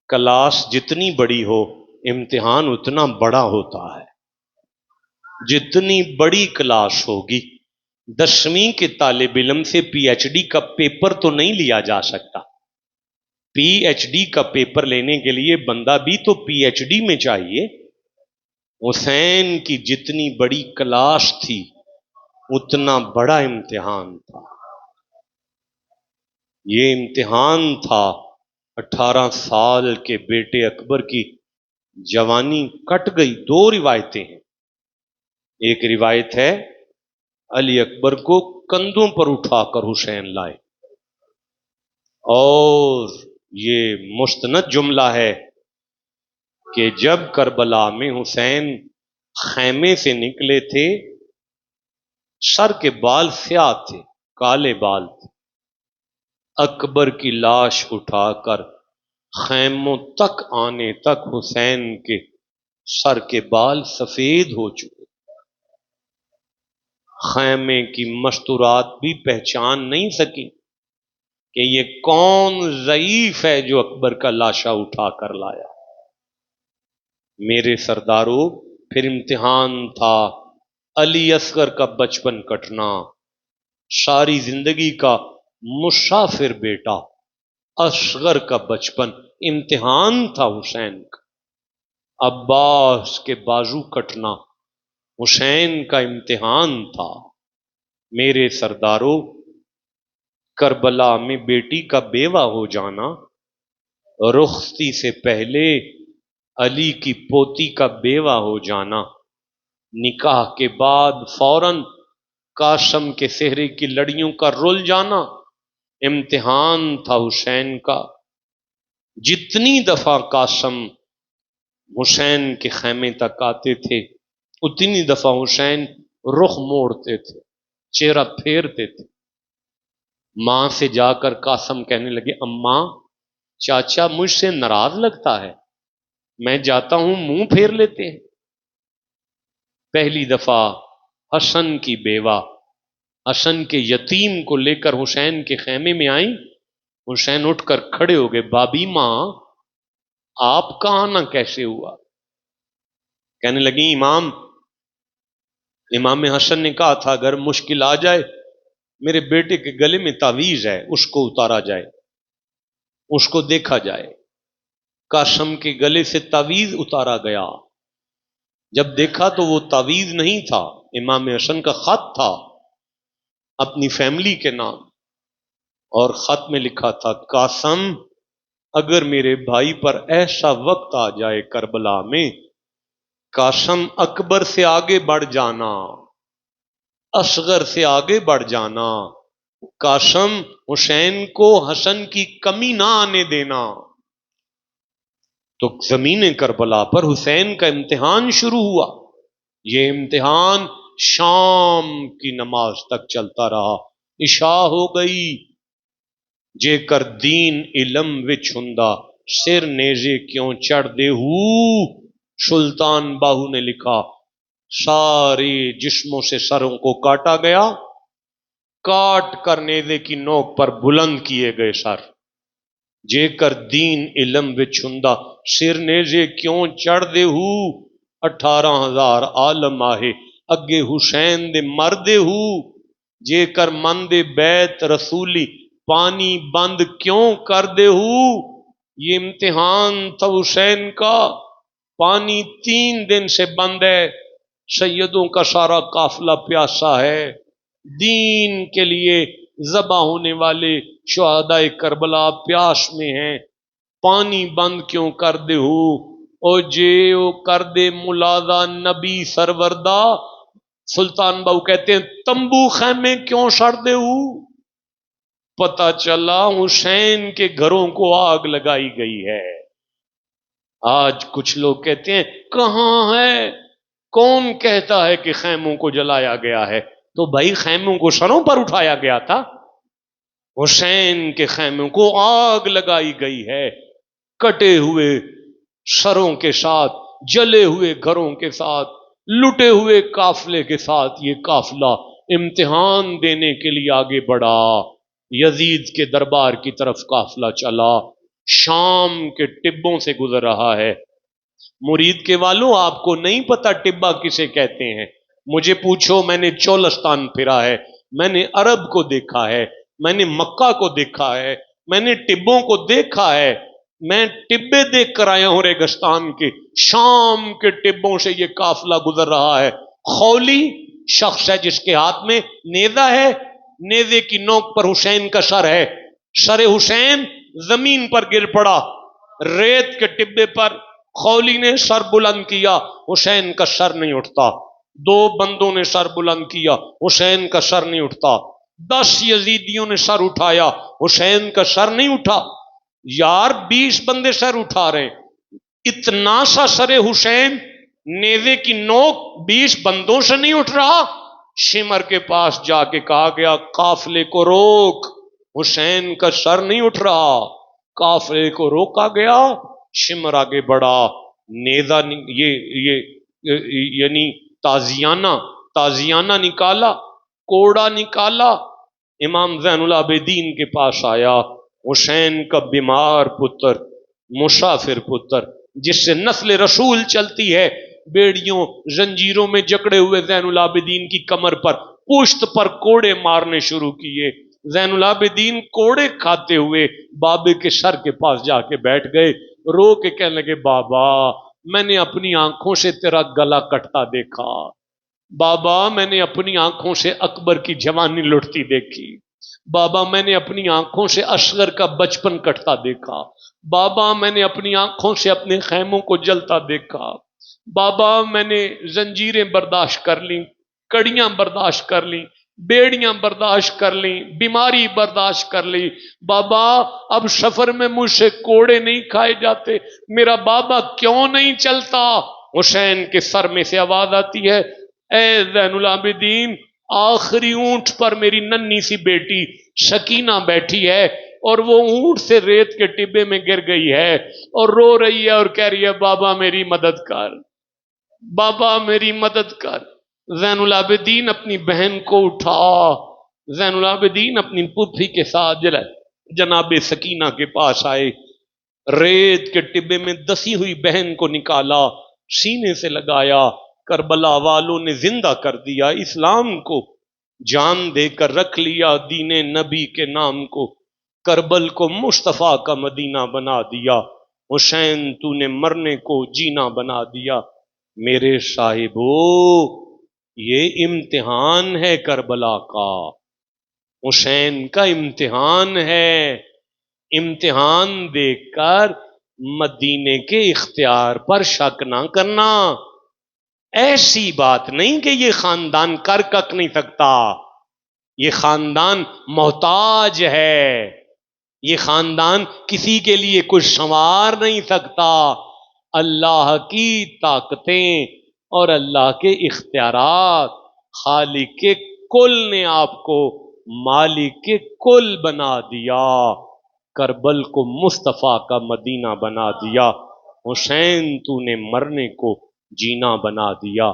Class جتنی بڑی ہو امتحان اتنا بڑا ہوتا ہے. جتنی بڑی کلاس ہوگی 10ویں کے طالب علم سے پی ایچ ڈی کا پیپر تو نہیں لیا جا سکتا. پی ایچ ڈی کا پیپر لینے کے لیے بندہ بھی تو پی ایچ ڈی میں چاہیے. حسین کی جتنی بڑی کلاس تھی اتنا بڑا امتحان تھا. یہ امتحان تھا 18 سال کے بیٹے اکبر کی جوانی کٹ گئی. 2 روایتیں ہیں. ایک روایت ہے علی اکبر کو کندھوں پر اٹھا کر حسین لائے، اور یہ مستند جملہ ہے کہ جب کربلا میں حسین خیمے سے نکلے تھے سر کے بال سیاہ تھے، کالے بال تھے. اکبر کی لاش اٹھا کر خیموں تک آنے تک حسین کے سر کے بال سفید ہو چکے. خیمے کی مستورات بھی پہچان نہیں سکی کہ یہ کون ضعیف ہے جو اکبر کا لاشا اٹھا کر لایا. میرے سرداروں، پھر امتحان تھا علی اصغر کا بچپن کٹنا. ساری زندگی کا مسافر بیٹا اصغر کا بچپن امتحان تھا حسین کا. عباس کے بازو کٹنا حسین کا امتحان تھا. میرے سرداروں، کربلا میں بیٹی کا بیوہ ہو جانا، رخصتی سے پہلے علی کی پوتی کا بیوہ ہو جانا، نکاح کے بعد فوراً قاسم کے سہرے کی لڑیوں کا رل جانا امتحان تھا حسین کا. جتنی دفعہ قاسم حسین کے خیمے تک آتے تھے اتنی دفعہ حسین رخ موڑتے تھے، چہرہ پھیرتے تھے. ماں سے جا کر قاسم کہنے لگے، اماں چاچا مجھ سے ناراض لگتا ہے، میں جاتا ہوں منہ پھیر لیتے ہیں. پہلی دفعہ حسن کی بیوہ حسن کے یتیم کو لے کر حسین کے خیمے میں آئیں. حسین اٹھ کر کھڑے ہو گئے، بابی ماں آپ کا آنا کیسے ہوا؟ کہنے لگی امام حسن نے کہا تھا اگر مشکل آ جائے میرے بیٹے کے گلے میں تعویذ ہے اس کو اتارا جائے، اس کو دیکھا جائے. قاسم کے گلے سے تعویذ اتارا گیا. جب دیکھا تو وہ تعویذ نہیں تھا، امام حسن کا خط تھا اپنی فیملی کے نام، اور خط میں لکھا تھا قاسم اگر میرے بھائی پر ایسا وقت آ جائے کربلا میں، قاسم اکبر سے آگے بڑھ جانا، اصغر سے آگے بڑھ جانا، قاسم حسین کو حسن کی کمی نہ آنے دینا. تو زمین کربلا پر حسین کا امتحان شروع ہوا. یہ امتحان شام کی نماز تک چلتا رہا. عشاء ہو گئی. جے کر دین علم وچ ہندا سر نیزے کیوں چڑھ دے ہو، سلطان باہو نے لکھا سارے جسموں سے سروں کو کاٹا گیا، کاٹ کر نیزے کی نوک پر بلند کیے گئے سر. جے کر دین علم وچ ہندا سر نیزے کیوں چڑھ دے ہو، 18,000 عالم آہے اگے حسین دے مردے ہو. جے کر مند بیت رسولی پانی بند کیوں کر دے ہو. یہ امتحان تھا حسین کا. پانی 3 دن سے بند ہے، سیدوں کا سارا قافلہ پیاسا ہے، دین کے لیے ذبح ہونے والے شہداء کربلا پیاس میں ہیں، پانی بند کیوں کر دے ہو. او جے او کر دے ملازہ نبی سروردہ، سلطان باہو کہتے ہیں تمبو خیمے کیوں سڑ دے ہو. پتہ چلا حسین کے گھروں کو آگ لگائی گئی ہے. آج کچھ لوگ کہتے ہیں کہاں ہے، کون کہتا ہے کہ خیموں کو جلایا گیا ہے؟ تو بھائی خیموں کو سروں پر اٹھایا گیا تھا. حسین کے خیموں کو آگ لگائی گئی ہے، کٹے ہوئے سروں کے ساتھ، جلے ہوئے گھروں کے ساتھ، لٹے ہوئے قافلے کے ساتھ. یہ قافلہ امتحان دینے کے لیے آگے بڑھا. یزید کے دربار کی طرف قافلہ چلا. شام کے ٹبوں سے گزر رہا ہے۔ مرید کے والوں، آپ کو نہیں پتا ٹبا کسے کہتے ہیں؟ مجھے پوچھو، میں نے چولستان پھرا ہے، میں نے عرب کو دیکھا ہے، میں نے مکہ کو دیکھا ہے، میں نے ٹبوں کو دیکھا ہے، میں ٹبے دیکھ کر آیا ہوں ریگستان کے۔ شام کے ٹبوں سے یہ قافلہ گزر رہا ہے۔ خولی شخص ہے جس کے ہاتھ میں نیزہ ہے، نیزے کی نوک پر حسین کا سر ہے، سر حسین زمین پر گر پڑا، ریت کے ٹبے پر خولی نے سر بلند کیا، حسین کا سر نہیں اٹھتا۔ دو بندوں نے سر بلند کیا، حسین کا سر نہیں اٹھتا۔ 10 یزیدیوں نے سر اٹھایا، حسین کا سر نہیں اٹھا۔ یار 20 بندے سر اٹھا رہے ہیں، اتنا سا سر حسین نیزے کی نوک 20 بندوں سے نہیں اٹھ رہا۔ شمر کے پاس جا کے کہا گیا قافلے کو روک، حسین کا سر نہیں اٹھ رہا۔ قافلے کو روکا گیا، شمر آگے بڑھا، نیزہ یعنی تازیانہ نکالا، کوڑا نکالا، امام زین العابدین کے پاس آیا۔ حسین کا بیمار پتر، مسافر پتر، جس سے نسل رسول چلتی ہے، بیڑیوں زنجیروں میں جکڑے ہوئے زین العابدین کی کمر پر پشت پر کوڑے مارنے شروع کیے۔ زین العابدین کوڑے کھاتے ہوئے بابے کے سر کے پاس جا کے بیٹھ گئے، رو کے کہنے لگے بابا میں نے اپنی آنکھوں سے تیرا گلا کٹتا دیکھا، بابا میں نے اپنی آنکھوں سے اکبر کی جوانی لٹتی دیکھی، بابا میں نے اپنی آنکھوں سے اصغر کا بچپن کٹتا دیکھا، بابا میں نے اپنی آنکھوں سے اپنے خیموں کو جلتا دیکھا، بابا میں نے زنجیریں برداشت کر لیں، کڑیاں برداشت کر لیں، بیڑیاں برداشت کر لیں، بیماری برداشت کر لی، بابا اب سفر میں مجھ سے کوڑے نہیں کھائے جاتے، میرا بابا کیوں نہیں چلتا؟ حسین کے سر میں سے آواز آتی ہے، اے زین العابدین، آخری اونٹ پر میری ننھی سی بیٹی سکینہ بیٹھی ہے، اور وہ اونٹ سے ریت کے ٹبے میں گر گئی ہے اور رو رہی ہے اور کہہ رہی ہے بابا میری مدد کر، بابا میری مدد کر۔ زین العابدین اپنی بہن کو اٹھا، زین العابدین اپنی پھوپھی کے ساتھ جناب سکینہ کے پاس آئے، ریت کے ٹبے میں دسی ہوئی بہن کو نکالا، سینے سے لگایا، کربلا والوں نے زندہ کر دیا اسلام کو، جان دے کر رکھ لیا دین نبی کے نام کو، کربل کو مصطفیٰ کا مدینہ بنا دیا، حسین تو نے مرنے کو جینا بنا دیا۔ میرے صاحبو، یہ امتحان ہے کربلا کا، حسین کا امتحان ہے۔ امتحان دیکھ کر مدینے کے اختیار پر شک نہ کرنا۔ ایسی بات نہیں کہ یہ خاندان کر کک نہیں سکتا، یہ خاندان محتاج ہے، یہ خاندان کسی کے لیے کچھ سنوار نہیں سکتا۔ اللہ کی طاقتیں اور اللہ کے اختیارات، خالق کے کل نے آپ کو مالک کے کل بنا دیا، کربل کو مصطفیٰ کا مدینہ بنا دیا، حسین تو نے مرنے کو جینا بنا دیا۔